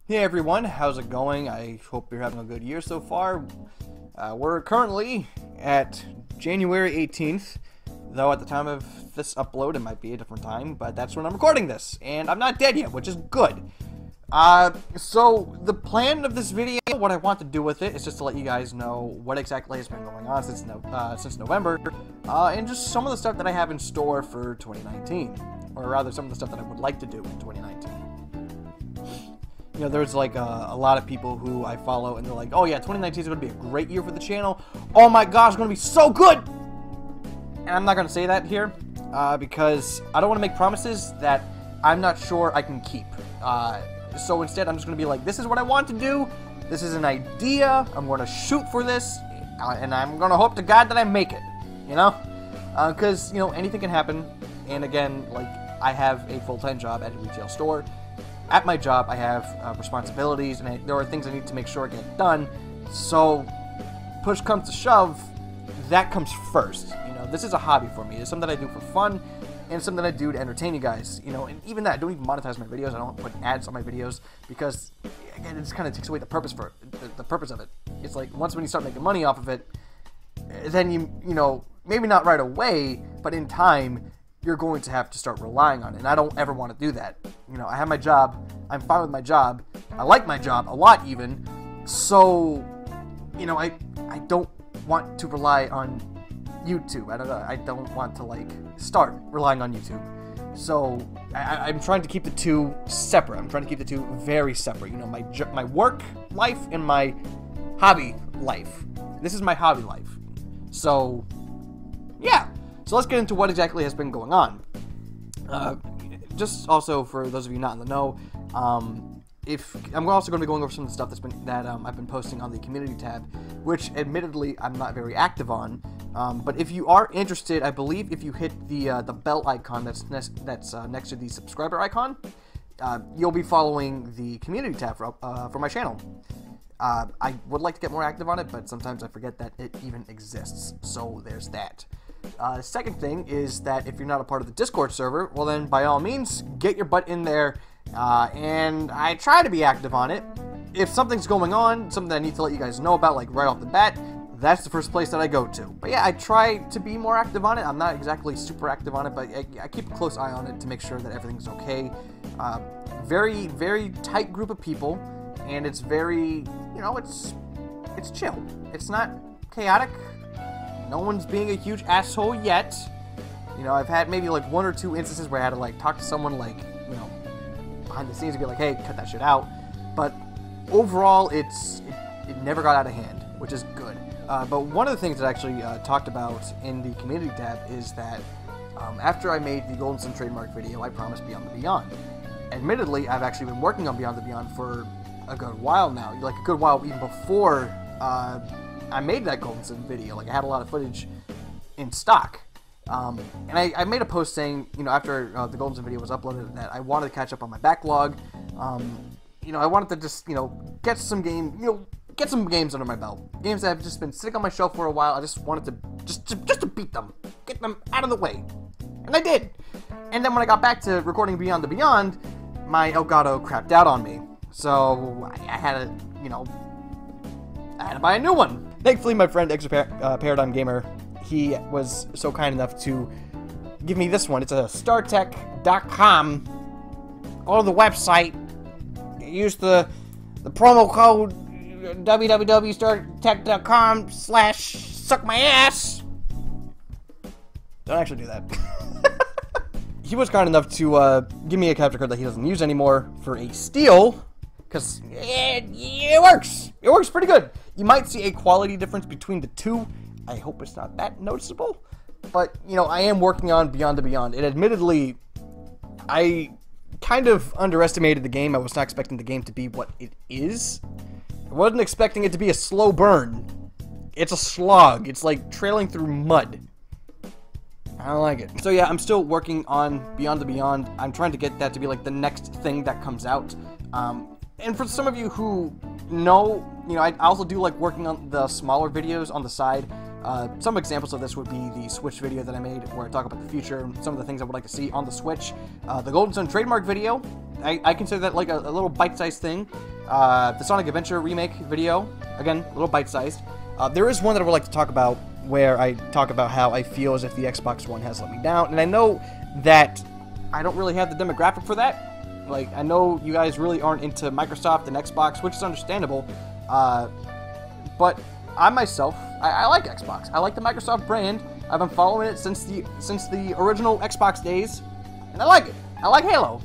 Hey everyone, how's it going? I hope you're having a good year so far. We're currently at January 18th, though at the time of this upload it might be a different time, but that's when I'm recording this, and I'm not dead yet, which is good. So the plan of this video, what I want to do with it, is just to let you guys know what exactly has been going on since November, and just some of the stuff that I have in store for 2019, or rather some of the stuff that I would like to do in 2019. You know, there's like a lot of people who I follow, and they're like, oh yeah, 2019 is going to be a great year for the channel. Oh my gosh, it's going to be so good! And I'm not going to say that here, because I don't want to make promises that I'm not sure I can keep. So instead, I'm just going to be like, this is what I want to do, this is an idea, I'm going to shoot for this, and I'm going to hope to God that I make it, you know? Because, you know, anything can happen, and again, like, I have a full-time job at a retail store. At my job, I have responsibilities, and there are things I need to make sure I get done. So, push comes to shove, that comes first. You know, this is a hobby for me. It's something I do for fun, and it's something I do to entertain you guys. You know, and even that, I don't even monetize my videos. I don't put ads on my videos because, again, it just kind of takes away the purpose for it, the purpose of it. It's like once when you start making money off of it, then you know, maybe not right away, but in time, you're going to have to start relying on it, and I don't ever want to do that. You know, I have my job, I'm fine with my job, I like my job a lot even, so, you know, I don't want to rely on YouTube. I don't want to, like, start relying on YouTube. So, I'm trying to keep the two separate. I'm trying to keep the two very separate. You know, my work life and my hobby life. This is my hobby life. So, yeah. So let's get into what exactly has been going on. Just also for those of you not in the know, I'm also going to be going over some of the stuff I've been posting on the community tab, which admittedly I'm not very active on. But if you are interested, I believe if you hit the bell icon that's next to the subscriber icon, you'll be following the community tab for my channel. I would like to get more active on it, but sometimes I forget that it even exists. So there's that. Second thing is that if you're not a part of the Discord server, well then, by all means, get your butt in there, and I try to be active on it. If something's going on, something that I need to let you guys know about, like right off the bat, that's the first place that I go to. But yeah, I try to be more active on it. I'm not exactly super active on it, but I keep a close eye on it to make sure that everything's okay. Very, very tight group of people, and it's very, you know, it's chill. It's not chaotic. No one's being a huge asshole yet. You know, I've had maybe like one or two instances where I had to like talk to someone like, you know, behind the scenes and be like, hey, cut that shit out. But overall, it never got out of hand, which is good. But one of the things that I actually talked about in the community tab is that after I made the Golden Sun trademark video, I promised Beyond the Beyond. Admittedly, I've actually been working on Beyond the Beyond for a good while now, like a good while even before I made that Golden Sun video. Like, I had a lot of footage in stock. And I made a post saying, you know, after the Golden Sun video was uploaded, that I wanted to catch up on my backlog. You know, I wanted to just, you know, get some games under my belt. Games that have just been sitting on my shelf for a while. I just wanted to, just to beat them. Get them out of the way. And I did. And then when I got back to recording Beyond the Beyond, my Elgato crapped out on me. So, I had to, you know, I had to buy a new one. Thankfully, my friend Extra Paradigm Gamer, he was so kind enough to give me this one. It's a StarTech.com. Go to the website, use the promo code www.startech.com/suckmyass. Don't actually do that. He was kind enough to give me a capture card that he doesn't use anymore for a steal, because it works. It works pretty good. You might see a quality difference between the two. I hope it's not that noticeable. But, you know, I am working on Beyond the Beyond. And admittedly, I kind of underestimated the game. I was not expecting the game to be what it is. I wasn't expecting it to be a slow burn. It's a slog. It's like trailing through mud. I don't like it. So yeah, I'm still working on Beyond the Beyond. I'm trying to get that to be like the next thing that comes out. And for some of you who know, you know, I also do like working on the smaller videos on the side. Some examples of this would be the Switch video that I made where I talk about the future and some of the things I would like to see on the Switch. The Golden Sun trademark video, I consider that like a little bite-sized thing. the Sonic Adventure remake video. Again, a little bite-sized. There is one that I would like to talk about where I talk about how I feel as if the Xbox One has let me down. And I know that I don't really have the demographic for that. Like, I know you guys really aren't into Microsoft and Xbox, which is understandable. But I myself, I like Xbox. I like the Microsoft brand. I've been following it since the original Xbox days, and I like it. I like Halo.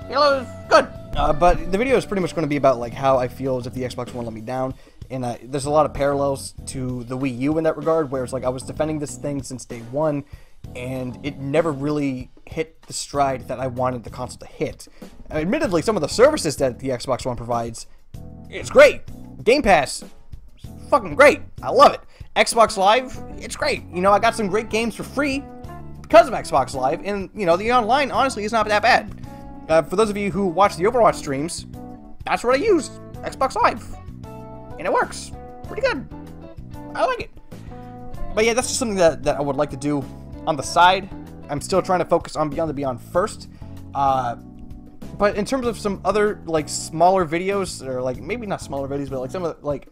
Halo is good. But the video is pretty much going to be about like how I feel as if the Xbox One let me down. And there's a lot of parallels to the Wii U in that regard, where it's like I was defending this thing since day one, and it never really hit the stride that I wanted the console to hit. Admittedly, some of the services that the Xbox One provides, it's great. Game Pass, fucking great. I love it. Xbox Live, it's great. You know, I got some great games for free because of Xbox Live, and, you know, the online, honestly, is not that bad. For those of you who watch the Overwatch streams, that's what I use, Xbox Live. And it works. Pretty good. I like it. But yeah, that's just something that I would like to do on the side. I'm still trying to focus on Beyond the Beyond first. But in terms of some other, like, smaller videos, or, like, maybe not smaller videos, but, like, some of the, like,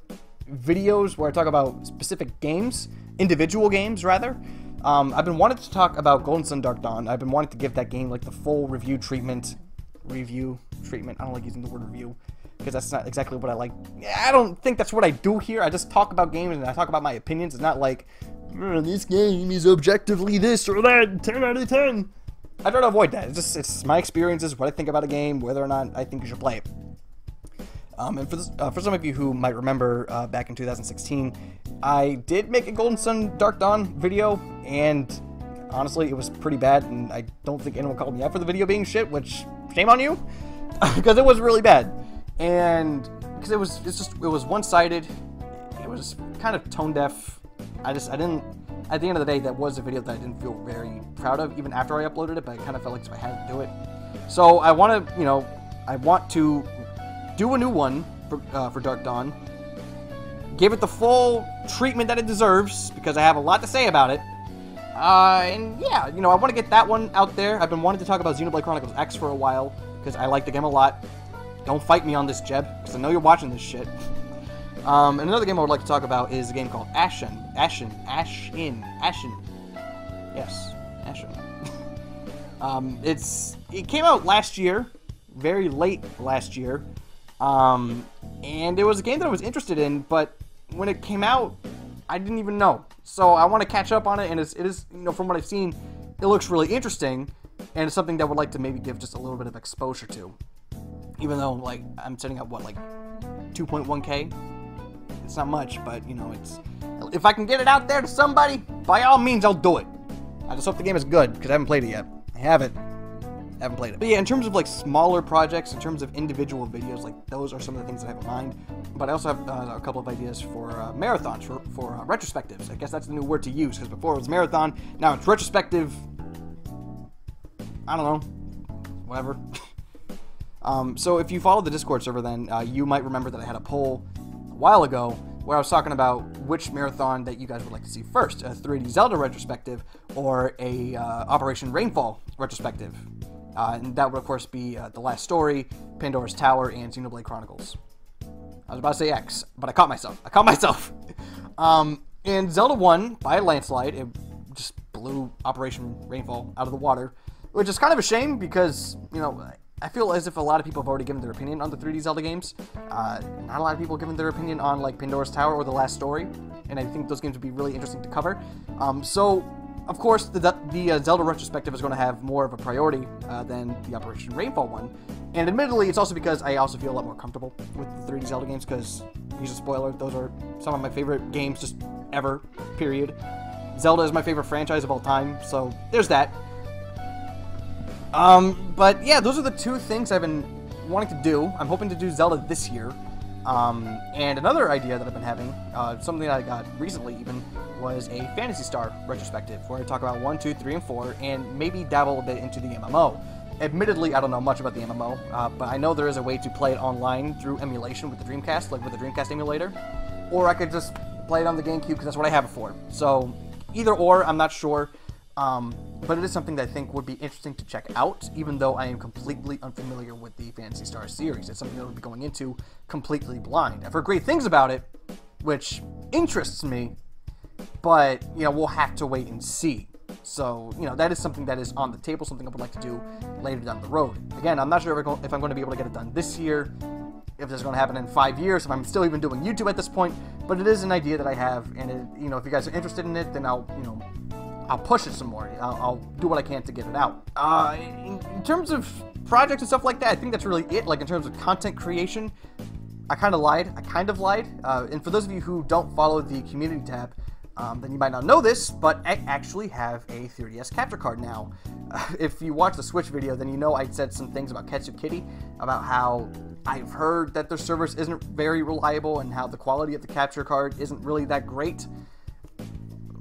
videos where I talk about specific games, individual games, rather. I've been wanting to talk about Golden Sun Dark Dawn. I've been wanting to give that game, like, the full review treatment. I don't like using the word review, because that's not exactly what I like. I don't think that's what I do here. I just talk about games, and I talk about my opinions. It's not like, this game is objectively this or that, 10 out of 10. I try to avoid that. It's my experiences, what I think about a game, whether or not I think you should play it. And for some of you who might remember, back in 2016, I did make a Golden Sun Dark Dawn video, and honestly, it was pretty bad, and I don't think anyone called me out for the video being shit, which, shame on you, because it was really bad. And, because it was one-sided, it was kind of tone-deaf. I didn't, at the end of the day, that was a video that I didn't feel very proud of, even after I uploaded it, but I kind of felt like I had to do it. So, I want to do a new one for Dark Dawn, give it the full treatment that it deserves, because I have a lot to say about it, and yeah, you know, I want to get that one out there. I've been wanting to talk about Xenoblade Chronicles X for a while, because I like the game a lot. Don't fight me on this, Jeb, because I know you're watching this shit. And another game I would like to talk about is a game called Ashen. Yes, Ashen. It came out last year, very late last year. And it was a game that I was interested in, but when it came out, I didn't even know. So I want to catch up on it, and it is, you know, from what I've seen, it looks really interesting, and it's something that I would like to maybe give just a little bit of exposure to. Even though, like, I'm setting up, what, like, 2.1K? It's not much, but, you know, if I can get it out there to somebody, by all means, I'll do it. I just hope the game is good, because I haven't played it yet. I haven't played it. But yeah, in terms of like smaller projects, in terms of individual videos, like those are some of the things that I have in mind. But I also have a couple of ideas for marathons, for retrospectives. I guess that's the new word to use, because before it was marathon, now it's retrospective. I don't know, whatever. So if you follow the Discord server, then you might remember that I had a poll a while ago where I was talking about which marathon that you guys would like to see first, a 3D Zelda retrospective or a Operation Rainfall retrospective. And that would, of course, be The Last Story, Pandora's Tower, and Xenoblade Chronicles. I was about to say X, but I caught myself. And Zelda won by a landslide. It just blew Operation Rainfall out of the water, which is kind of a shame because, you know, I feel as if a lot of people have already given their opinion on the 3D Zelda games. Not a lot of people have given their opinion on, like, Pandora's Tower or The Last Story, and I think those games would be really interesting to cover. So, of course, the Zelda retrospective is going to have more of a priority than the Operation Rainfall one. And admittedly, it's also because I also feel a lot more comfortable with the 3D Zelda games, because, here's a spoiler, those are some of my favorite games just ever, period. Zelda is my favorite franchise of all time, so there's that. But yeah, those are the two things I've been wanting to do. I'm hoping to do Zelda this year. And another idea that I've been having, something that I got recently even, was a Phantasy Star retrospective, where I talk about 1, 2, 3, and 4, and maybe dabble a bit into the MMO. Admittedly, I don't know much about the MMO, but I know there is a way to play it online through emulation with the Dreamcast, like with the Dreamcast emulator, or I could just play it on the GameCube, because that's what I have it for. So, either or, I'm not sure. But it is something that I think would be interesting to check out, even though I am completely unfamiliar with the Phantasy Star series. It's something that I'll be going into completely blind. I've heard great things about it, which interests me, but, we'll have to wait and see. So, that is something that is on the table, something I would like to do later down the road. Again, I'm not sure if I'm going to be able to get it done this year, if this is going to happen in 5 years, if I'm still even doing YouTube at this point, but it is an idea that I have, and if you guys are interested in it, then I'll push it some more. I'll do what I can to get it out. In terms of projects and stuff like that, I think that's really it. Like, in terms of content creation, I kind of lied. And for those of you who don't follow the community tab, then you might not know this, but I actually have a 3DS capture card now. If you watch the Switch video, then you know I said some things about Katsu Kitty, about how I've heard that their service isn't very reliable and how the quality of the capture card isn't really that great.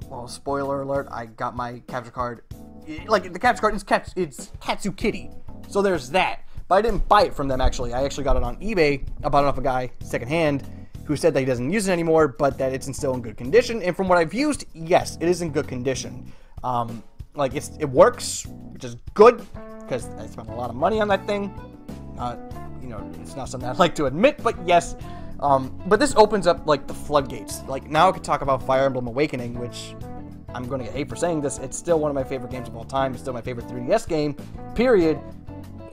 Well, spoiler alert, I got my capture card. Like, the capture card it's Katsu Kitty. So there's that. But I didn't buy it from them, actually. I actually got it on eBay. I bought it off a guy secondhand who said that he doesn't use it anymore, but that it's still in good condition. And from what I've used, yes, it is in good condition. It works, which is good, because I spent a lot of money on that thing. It's not something I'd like to admit, but yes. But this opens up, the floodgates. Now I could talk about Fire Emblem Awakening, which I'm going to get hate for saying this. It's still one of my favorite games of all time. It's still my favorite 3DS game, period.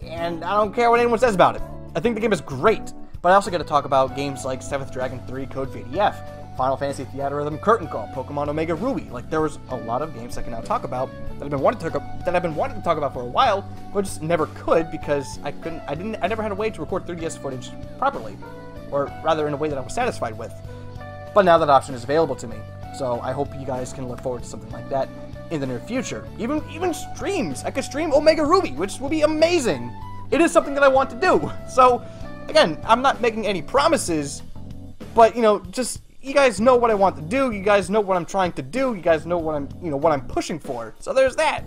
And I don't care what anyone says about it. I think the game is great. But I also got to talk about games like 7th Dragon 3 Code VDF, Final Fantasy Theatrhythm Curtain Call, Pokemon Omega Ruby. There was a lot of games I can now talk about that I've been wanting to talk about for a while, but just never could because I never had a way to record 3DS footage properly, or rather in a way that I was satisfied with. But now that option is available to me, so I hope you guys can look forward to something like that in the near future. Even streams. I could stream Omega Ruby, which will be amazing. It is something that I want to do. So, again, I'm not making any promises, but, just, you guys know what I want to do, you guys know what I'm trying to do, you guys know what I'm pushing for, so there's that.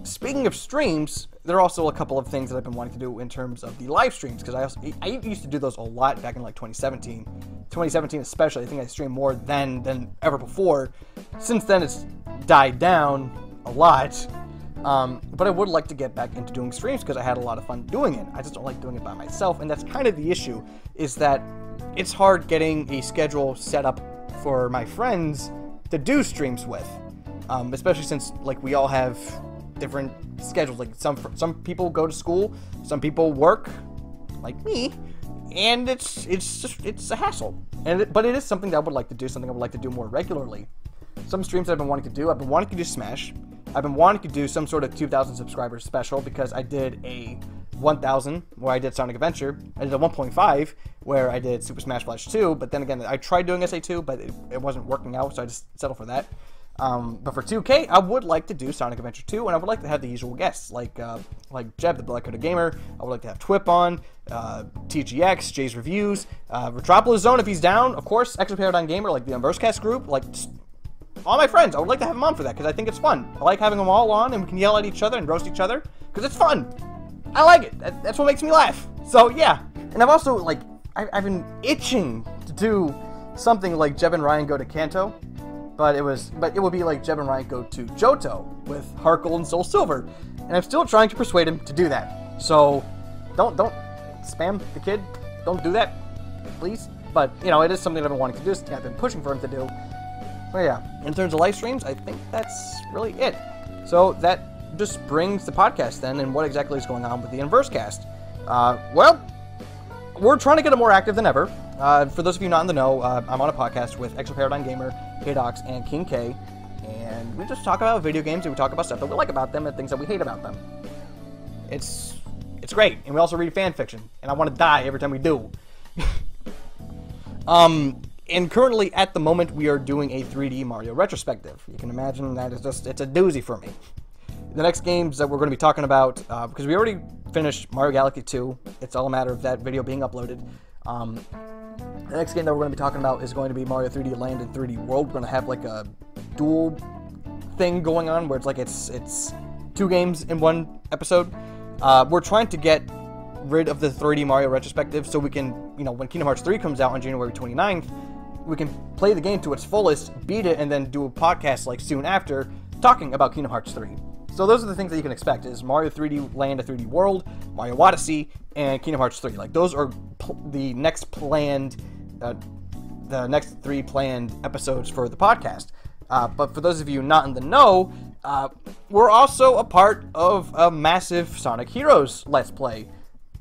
Speaking of streams, there are also a couple of things that I've been wanting to do in terms of the live streams, because I used to do those a lot back in, 2017. 2017 especially, I think I streamed more then than ever before. Since then, it's died down a lot. But I would like to get back into doing streams because I had a lot of fun doing it. I just don't like doing it by myself, and that's kind of the issue, is that it's hard getting a schedule set up for my friends to do streams with. Especially since, we all have different schedules. Some people go to school, some people work, like me, and it's a hassle. But it is something that I would like to do, something I would like to do more regularly. Some streams I've been wanting to do Smash. I've been wanting to do some sort of 2,000 subscribers special because I did a 1,000 where I did Sonic Adventure. I did a 1.5 where I did Super Smash Bros. 2, but then again, I tried doing SA2, but it wasn't working out, so I just settled for that. But for 2K, I would like to do Sonic Adventure 2, and I would like to have the usual guests, like Jeb, the Black Hooded Gamer. I would like to have Twip on, TGX, Jay's Reviews, Retropolis Zone if he's down, of course, Extra Paradigm Gamer, the Unversecast group, all my friends. I would like to have them on for that, because I think it's fun. I like having them all on, and we can yell at each other and roast each other, because it's fun. I like it. That's what makes me laugh. So, yeah. And I've also, I've been itching to do something like Jeb and Ryan go to Kanto, but it would be like Jeb and Ryan go to Johto with Heart Gold and Soul Silver, and I'm still trying to persuade him to do that. So, don't spam the kid. Don't do that, please. But, it is something that I've been wanting to do. I've been pushing for him to do. But yeah, in terms of live streams, I think that's really it. So that just brings the podcast then, and what exactly is going on with the Unversecast. Well, we're trying to get it more active than ever. For those of you not in the know, I'm on a podcast with Extra Paradigm Gamer, Haydox, and King K, and we just talk about video games, and we talk about stuff that we like about them and things that we hate about them. It's great, and we also read fan fiction, and I want to die every time we do. And currently, at the moment, we are doing a 3D Mario retrospective. You can imagine that it's a doozy for me. The next games that we're going to be talking about, because we already finished Mario Galaxy 2, it's all a matter of that video being uploaded. The next game that we're going to be talking about is going to be Mario 3D Land and 3D World. We're going to have a dual thing going on, where it's two games in one episode. We're trying to get rid of the 3D Mario retrospective so we can, when Kingdom Hearts 3 comes out on January 29th, we can play the game to its fullest, beat it, and then do a podcast soon after, talking about Kingdom Hearts 3. So those are the things that you can expect, is Mario 3D Land, a 3D World, Mario Odyssey, and Kingdom Hearts 3. Like, those are the next three planned episodes for the podcast. But for those of you not in the know, we're also a part of a massive Sonic Heroes Let's Play.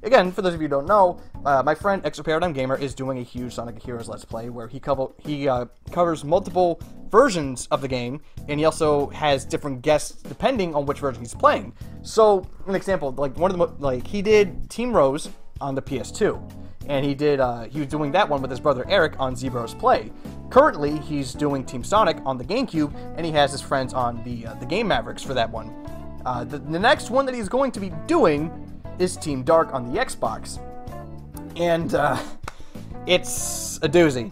Again, for those of you who don't know, my friend Exoparadigm Gamer is doing a huge Sonic Heroes Let's Play where he covers multiple versions of the game, and he also has different guests depending on which version he's playing. So, an example, like he did Team Rose on the PS2, and he was doing that one with his brother Eric on Z-Bros Play. Currently, he's doing Team Sonic on the GameCube, and he has his friends on the Game Mavericks for that one. The next one that he's going to be doing is Team Dark on the Xbox. And it's a doozy.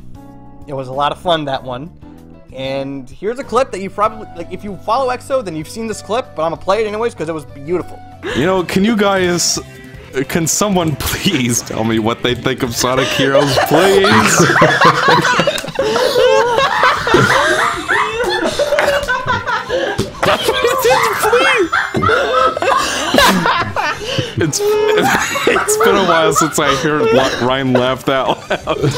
It was a lot of fun, that one. And here's a clip that you probably, like, if you follow EXO, then you've seen this clip, but I'm gonna play it anyways because it was beautiful. You know, can someone please tell me what they think of Sonic Heroes, please? It's been a while since I heard Ryan laugh that loud.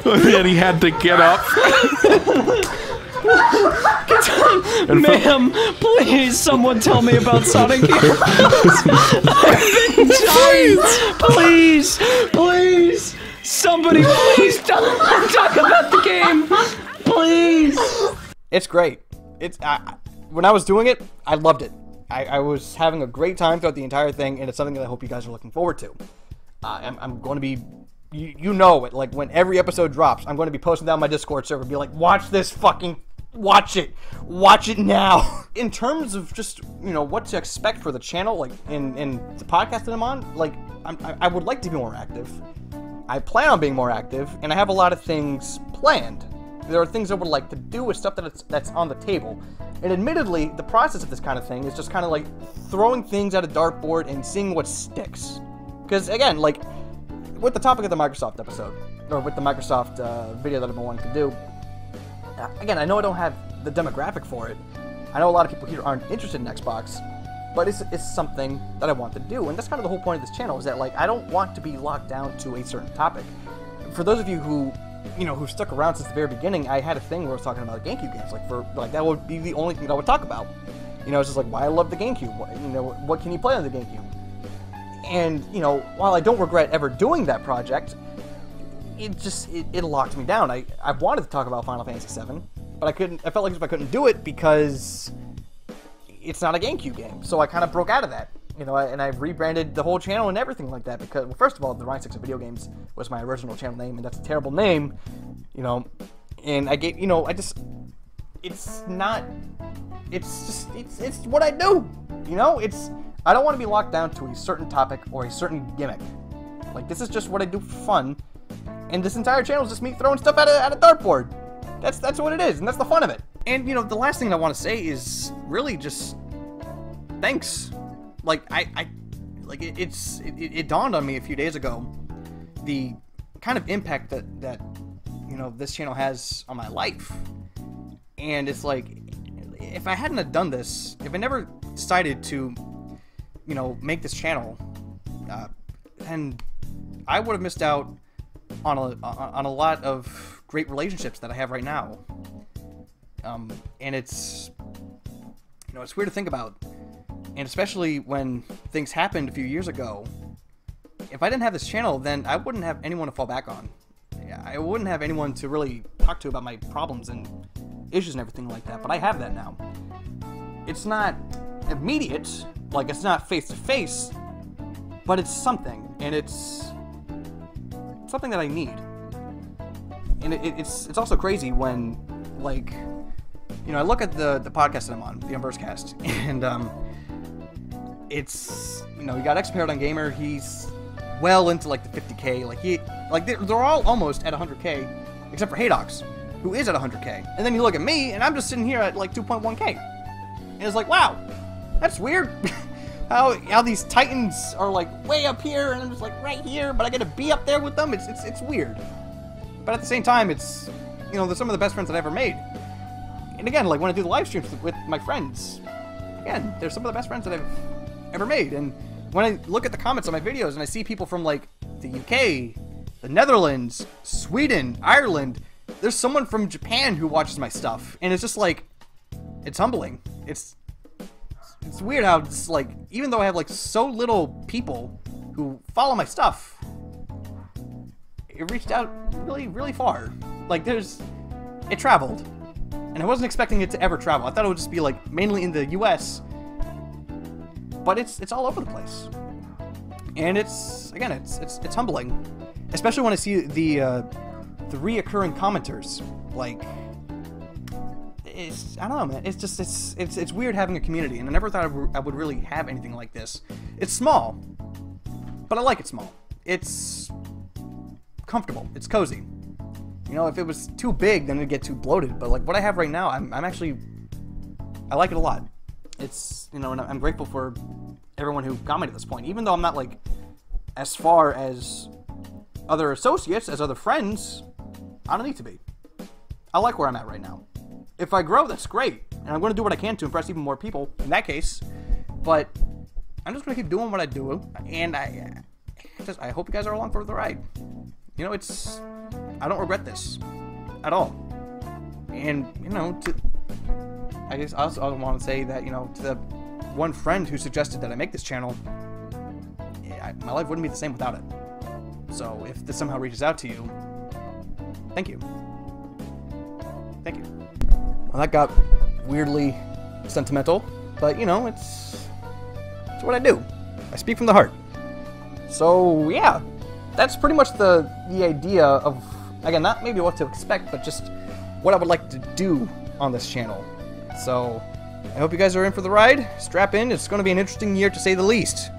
And he had to get up. Ma'am, please, someone tell me about Sonic Heroes. I've been dying. Please, somebody, please talk about the game, please. It's great. When I was doing it, I loved it. I was having a great time throughout the entire thing, and it's something that I hope you guys are looking forward to. I'm going to be, you know it, like when every episode drops, I'm going to be posting down my Discord server, be like, watch it now. In terms of just, you know, what to expect for the channel, like in the podcast that I'm on, like I would like to be more active. I plan on being more active, and I have a lot of things planned. There are things I would like to do with stuff that's on the table. And admittedly, the process of this kind of thing is just kind of like throwing things at a dartboard and seeing what sticks. Because again, like with the topic of the Microsoft episode, or with the Microsoft video that I've been wanting to do, again, I know I don't have the demographic for it. I know a lot of people here aren't interested in Xbox, but it's something that I want to do. And that's kind of the whole point of this channel, is that like I don't want to be locked down to a certain topic. For those of you who stuck around since the very beginning, I had a thing where I was talking about GameCube games. Like that would be the only thing that I would talk about. You know, it's just like why I love the GameCube. What can you play on the GameCube? And while I don't regret ever doing that project, it locked me down. I wanted to talk about Final Fantasy VII, but I couldn't. I felt like I couldn't do it because it's not a GameCube game. So I kind of broke out of that. And I've rebranded the whole channel and everything like that because, well, first of all, the Ryan 6 of Video Games was my original channel name, and that's a terrible name, and I gave, it's what I do, I don't want to be locked down to a certain topic or a certain gimmick. Like, this is just what I do for fun, and this entire channel is just me throwing stuff at a dartboard. That's what it is, and that's the fun of it. And, the last thing I want to say is really just thanks. Like, it dawned on me a few days ago, the kind of impact that this channel has on my life. And it's like, if I hadn't have done this, if I never decided to, make this channel, then I would have missed out on a lot of great relationships that I have right now. And it's weird to think about. And especially when things happened a few years ago, if I didn't have this channel, then I wouldn't have anyone to fall back on. I wouldn't have anyone to really talk to about my problems and issues and everything like that, but I have that now. It's not immediate, like it's not face-to-face, but it's something, and it's something that I need. And it's also crazy when, like, I look at the podcast that I'm on, the Unversecast, and it's, you got Exoparadigm Gamer, he's well into like the 50K, they're all almost at 100K, except for Haydox, who is at 100K. And then you look at me, and I'm just sitting here at like 2.1K. And it's like, wow, that's weird. how these titans are like way up here, and I'm just like right here, but I get to be up there with them. It's weird. But at the same time, it's, they're some of the best friends that I ever made. And again, like when I do the live streams with my friends, again, they're some of the best friends that I've ever made. And when I look at the comments on my videos and I see people from like the UK, the Netherlands, Sweden, Ireland, there's someone from Japan who watches my stuff, and it's just like, it's humbling. It's weird how it's like, even though I have like so little people who follow my stuff, it reached out really, really far. Like it traveled, and I wasn't expecting it to ever travel. I thought it would just be like mainly in the US, but it's all over the place. And it's humbling, especially when I see the reoccurring commenters. Like, I don't know, man. It's just it's weird having a community, and I never thought I would really have anything like this. It's small, but I like it small. It's comfortable. It's cozy. You know, if it was too big, then it'd get too bloated. But like what I have right now, I like it a lot. It's, you know, and I'm grateful for everyone who got me to this point, even though I'm not like as far as other associates, as other friends. I don't need to be. I like where I'm at right now. If I grow, that's great, and I'm going to do what I can to impress even more people in that case. But I'm just going to keep doing what I do, and I hope you guys are along for the ride. You know, I don't regret this at all. And, you know, I guess I also want to say that, you know, to the one friend who suggested that I make this channel, my life wouldn't be the same without it. So if this somehow reaches out to you, thank you. Thank you. Well, that got weirdly sentimental, but, you know, it's what I do. I speak from the heart. So, yeah, that's pretty much the idea of, again, not maybe what to expect, but just what I would like to do on this channel. So, I hope you guys are in for the ride. Strap in. It's going to be an interesting year, to say the least.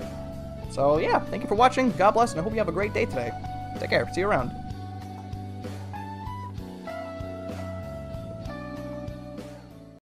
So, yeah, thank you for watching. God bless, and I hope you have a great day today. Take care. See you around.